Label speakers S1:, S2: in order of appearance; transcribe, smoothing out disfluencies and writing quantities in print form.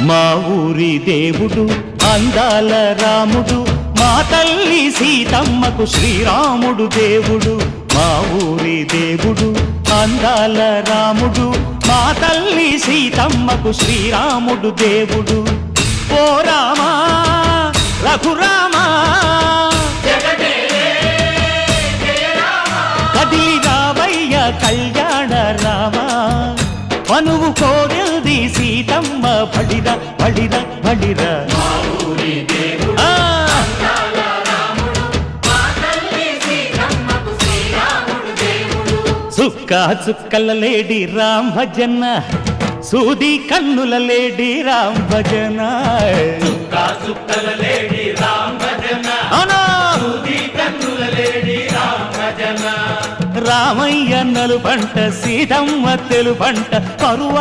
S1: మా ఊరి దేవుడు అందాల రాముడు, మా తల్లి సీతమ్మకు శ్రీరాముడు దేవుడు. మా ఊరి దేవుడు అందాల రాముడు, మా తల్లి సీతమ్మకు శ్రీరాముడు దేవుడు. ఓ రామా రఘురామా కదిలి రావయ్య కళ్యాణ రామా, మనువు కోరెల్ది సీతమ్మ బడిరా బడిరా బడిరా. చుక్క చుక్కల లేడి రామ్ భజన, సూది కన్నుల లేడి రామ్ భజన.
S2: చుక్కల లేడి రామ్ భజన, సూది కన్నుల లేడి రామ్ భజన.
S1: రామయ్య నలుపంట సీతమ్మ తెలుపంట పరువ